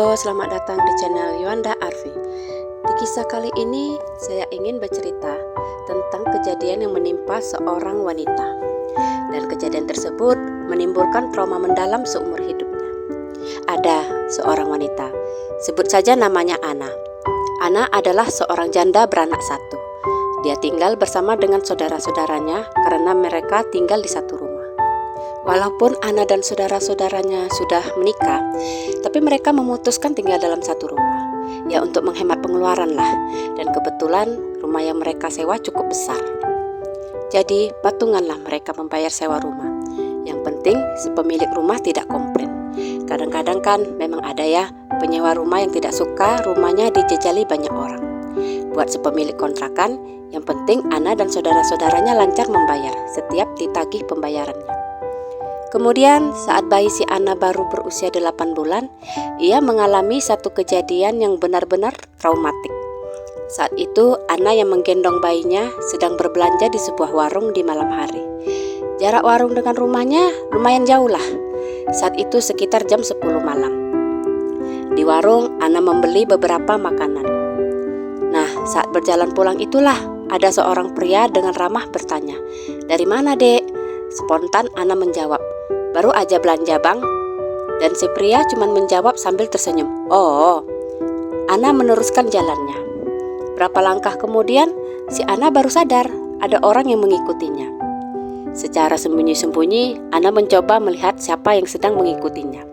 Halo, selamat datang di channel Yuanda Arfi. Di kisah kali ini, saya ingin bercerita tentang kejadian yang menimpa seorang wanita. Dan kejadian tersebut menimbulkan trauma mendalam seumur hidupnya. Ada seorang wanita, sebut saja namanya Ana. Ana adalah seorang janda beranak satu. Dia tinggal bersama dengan saudara-saudaranya karena mereka tinggal di satu rumah. Walaupun Ana dan saudara-saudaranya sudah menikah, tapi mereka memutuskan tinggal dalam satu rumah. Ya, untuk menghemat pengeluaran lah. Dan kebetulan rumah yang mereka sewa cukup besar. Jadi patunganlah mereka membayar sewa rumah. Yang penting si pemilik rumah tidak komplain. Kadang-kadang kan memang ada ya penyewa rumah yang tidak suka rumahnya dijejali banyak orang. Buat si pemilik kontrakan, yang penting Ana dan saudara-saudaranya lancar membayar setiap ditagih pembayarannya. Kemudian saat bayi si Ana baru berusia 8 bulan, ia mengalami satu kejadian yang benar-benar traumatik. Saat itu Ana yang menggendong bayinya sedang berbelanja di sebuah warung di malam hari. Jarak warung dengan rumahnya lumayan jauh lah. Saat itu sekitar jam 10 malam. Di warung Ana membeli beberapa makanan. Nah, saat berjalan pulang itulah ada seorang pria dengan ramah bertanya, "Dari mana, Dek?" Spontan Ana menjawab, "Baru aja belanja, Bang." Dan si pria cuma menjawab sambil tersenyum, "Oh." Ana meneruskan jalannya. Berapa langkah kemudian, si Ana baru sadar ada orang yang mengikutinya. Secara sembunyi-sembunyi, Ana mencoba melihat siapa yang sedang mengikutinya.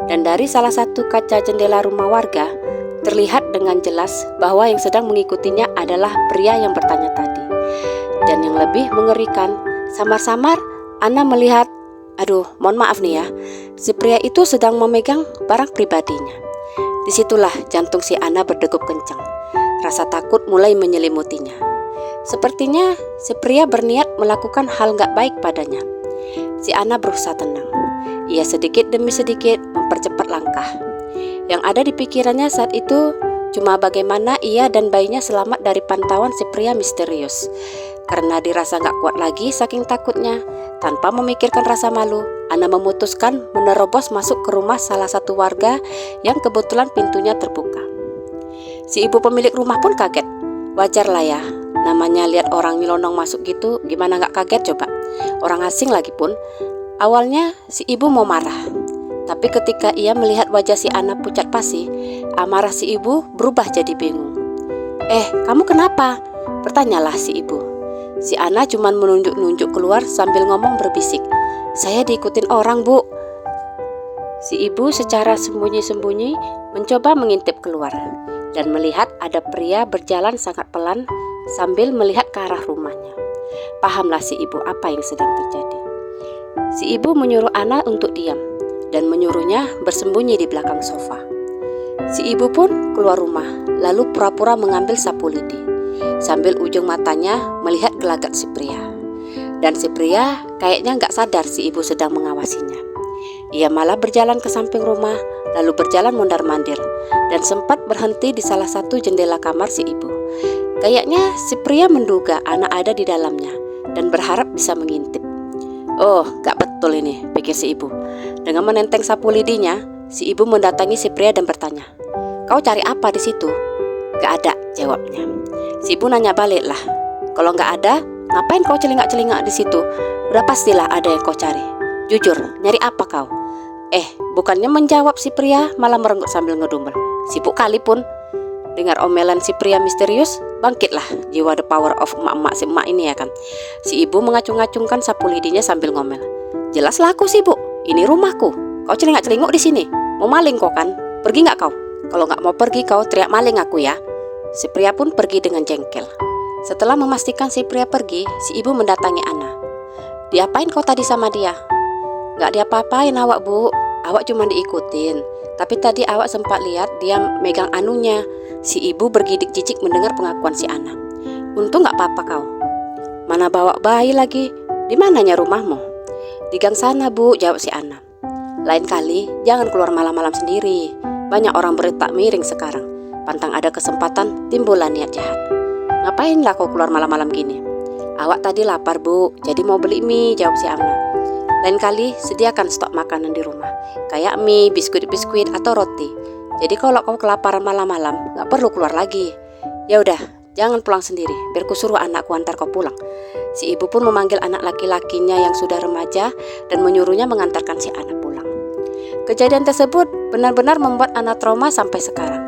Dan dari salah satu kaca jendela rumah warga, terlihat dengan jelas bahwa yang sedang mengikutinya adalah pria yang bertanya tadi. Dan yang lebih mengerikan, samar-samar Ana melihat, mohon maaf nih ya, si pria itu sedang memegang barang pribadinya. Disitulah jantung si Ana berdegup kencang. Rasa takut mulai menyelimutinya. Sepertinya si pria berniat melakukan hal gak baik padanya. Si Ana berusaha tenang. Ia sedikit demi sedikit mempercepat langkah. Yang ada di pikirannya saat itu cuma bagaimana ia dan bayinya selamat dari pantauan si pria misterius. Karena dirasa gak kuat lagi saking takutnya, tanpa memikirkan rasa malu, Ana memutuskan menerobos masuk ke rumah salah satu warga yang kebetulan pintunya terbuka. Si ibu pemilik rumah pun kaget. Wajar lah ya, namanya lihat orang nyelonong masuk gitu, gimana gak kaget coba. Orang asing lagi pun. Awalnya si ibu mau marah, tapi ketika ia melihat wajah si Ana pucat pasi, amarah si ibu berubah jadi bingung. Kamu kenapa?" Bertanyalah si ibu. Si Ana cuma menunjuk-nunjuk keluar sambil ngomong berbisik, "Saya diikutin orang, Bu." Si ibu secara sembunyi-sembunyi mencoba mengintip keluar dan melihat ada pria berjalan sangat pelan sambil melihat ke arah rumahnya. Pahamlah si ibu apa yang sedang terjadi. Si ibu menyuruh Ana untuk diam dan menyuruhnya bersembunyi di belakang sofa. Si ibu pun keluar rumah lalu pura-pura mengambil sapu lidi sambil ujung matanya melihat gelagat si pria. Dan si pria kayaknya gak sadar si ibu sedang mengawasinya. Ia malah berjalan ke samping rumah, lalu berjalan mondar-mandir, dan sempat berhenti di salah satu jendela kamar si ibu. Kayaknya si pria menduga Ana ada di dalamnya, dan berharap bisa mengintip. "Oh, gak betul ini," pikir si ibu. Dengan menenteng sapu lidinya, si ibu mendatangi si pria dan bertanya, "Kau cari apa di situ?" "Gak ada," jawabnya. Si ibu nanya balik lah, "Kalau gak ada, ngapain kau celingak-celingak di situ? Udah pastilah ada yang kau cari. Jujur, nyari apa kau?" Bukannya menjawab si pria, malah merenggut sambil ngedumel. Sibuk kali pun. Dengar omelan si pria misterius, bangkitlah jiwa the power of emak-emak si emak ini ya kan. Si ibu mengacung-acungkan sapu lidinya sambil ngomel, "Jelaslah aku sibuk, ini rumahku. Kau celingak-celinguk di sini. Mau maling kau kan? Pergi gak kau? Kalau gak mau pergi kau teriak maling aku ya." Si pria pun pergi dengan jengkel. Setelah memastikan si pria pergi, si ibu mendatangi Ana. "Diapain kau tadi sama dia?" "Gak diapa-apain awak, Bu. Awak cuma diikutin. Tapi tadi awak sempat lihat dia megang anunya." Si ibu bergidik jijik mendengar pengakuan si Ana. "Untung gak apa-apa kau." "Mana bawa bayi lagi? Di mananya rumahmu?" "Di gang sana, Bu," jawab si Ana. "Lain kali jangan keluar malam-malam sendiri. Banyak orang beretak miring sekarang. Pantang ada kesempatan timbullah niat jahat." "Ngapainlah kau keluar malam-malam gini?" "Awak tadi lapar, Bu, jadi mau beli mie," jawab si Ana. "Lain kali sediakan stok makanan di rumah, kayak mie, biskuit-biskuit atau roti. Jadi kalau kau kelaparan malam-malam, gak perlu keluar lagi. Ya udah, jangan pulang sendiri, biar kusuruh anakku antar kau pulang. Si ibu pun memanggil anak laki-lakinya yang sudah remaja dan menyuruhnya mengantarkan si anak pulang. Kejadian tersebut benar-benar membuat anak trauma sampai sekarang.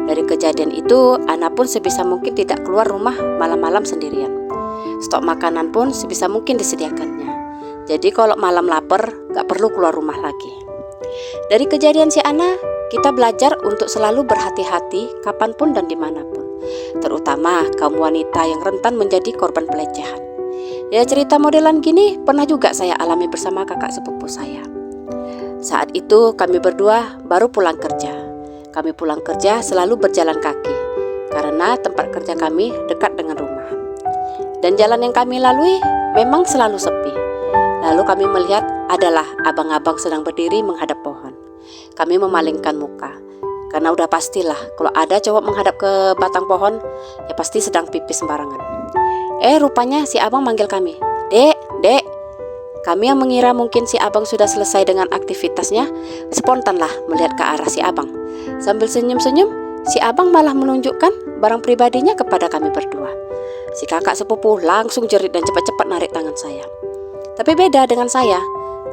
Dari kejadian itu, anak pun sebisa mungkin tidak keluar rumah malam-malam sendirian. Stok makanan pun sebisa mungkin disediakannya. Jadi kalau malam lapar, gak perlu keluar rumah lagi. Dari kejadian si Ana, kita belajar untuk selalu berhati-hati kapanpun dan dimanapun, terutama kaum wanita yang rentan menjadi korban pelecehan. Ya, cerita modelan gini pernah juga saya alami bersama kakak sepupu saya. Saat itu kami berdua baru pulang kerja. Kami pulang kerja selalu berjalan kaki, karena tempat kerja kami dekat dengan rumah. Dan jalan yang kami lalui memang selalu sepi. Lalu kami melihat adalah abang-abang sedang berdiri menghadap pohon. Kami memalingkan muka, karena udah pastilah kalau ada cowok menghadap ke batang pohon, ya pasti sedang pipis sembarangan. Rupanya si abang manggil kami, "Dek, dek." Kami yang mengira mungkin si abang sudah selesai dengan aktivitasnya, spontanlah melihat ke arah si abang. Sambil senyum-senyum, si abang malah menunjukkan barang pribadinya kepada kami berdua. Si kakak sepupu langsung jerit dan cepat-cepat narik tangan saya. Tapi beda dengan saya,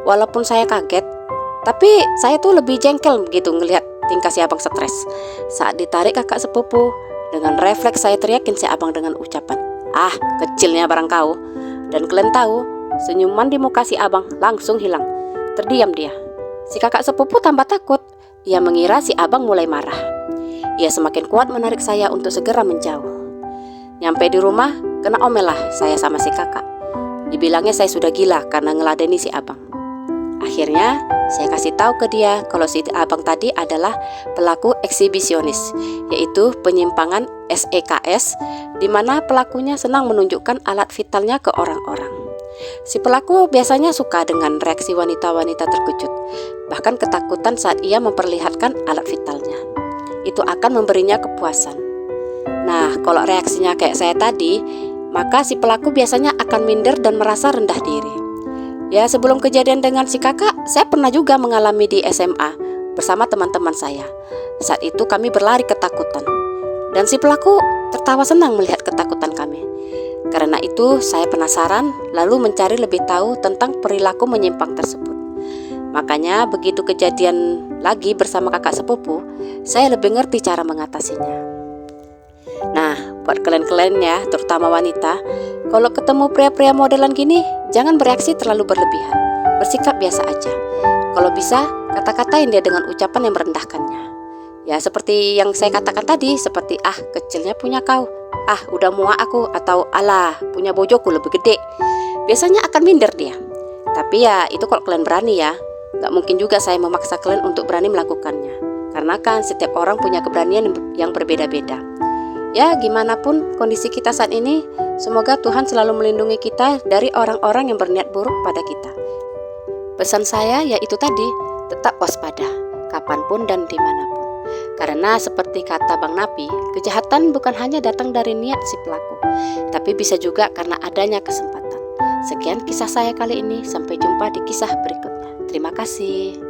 walaupun saya kaget, tapi saya tuh lebih jengkel begitu ngelihat tingkah si abang stres. Saat ditarik kakak sepupu, dengan refleks saya teriakin si abang dengan ucapan, "Ah, kecilnya barang kau." Dan kalian tahu, senyuman di muka si abang langsung hilang. Terdiam dia. Si kakak sepupu tambah takut. Ia mengira si abang mulai marah. Ia semakin kuat menarik saya untuk segera menjauh. Nyampe di rumah, kena omel lah saya sama si kakak. Dibilangnya saya sudah gila karena ngeladeni si abang. Akhirnya saya kasih tahu ke dia kalau si abang tadi adalah pelaku eksibisionis, yaitu penyimpangan SEKS, di mana pelakunya senang menunjukkan alat vitalnya ke orang-orang. Si pelaku biasanya suka dengan reaksi wanita-wanita terkejut, bahkan ketakutan saat ia memperlihatkan alat vitalnya. Itu akan memberinya kepuasan. Nah, kalau reaksinya kayak saya tadi, maka si pelaku biasanya akan minder dan merasa rendah diri. Ya, sebelum kejadian dengan si kakak, saya pernah juga mengalami di SMA bersama teman-teman saya. Saat itu kami berlari ketakutan, dan si pelaku tertawa senang melihat ketakutan kami. Karena itu saya penasaran, lalu mencari lebih tahu tentang perilaku menyimpang tersebut. Makanya begitu kejadian lagi bersama kakak sepupu, saya lebih ngerti cara mengatasinya. Nah, buat kalian-kalian ya, terutama wanita, kalau ketemu pria-pria modelan gini, jangan bereaksi terlalu berlebihan. Bersikap biasa aja. Kalau bisa, kata-katain dia dengan ucapan yang merendahkannya. Ya, seperti yang saya katakan tadi, seperti "Ah, kecilnya punya kau." "Ah, udah muak aku." Atau "Alah, punya bojoku lebih gede." Biasanya akan minder dia. Tapi ya, itu kalau kalian berani ya. Gak mungkin juga saya memaksa kalian untuk berani melakukannya. Karena kan setiap orang punya keberanian yang berbeda-beda. Ya, gimana pun kondisi kita saat ini, semoga Tuhan selalu melindungi kita dari orang-orang yang berniat buruk pada kita. Pesan saya yaitu tadi, tetap waspada, kapanpun dan dimanapun. Karena seperti kata Bang Napi, kejahatan bukan hanya datang dari niat si pelaku, tapi bisa juga karena adanya kesempatan. Sekian kisah saya kali ini, sampai jumpa di kisah berikutnya. Terima kasih.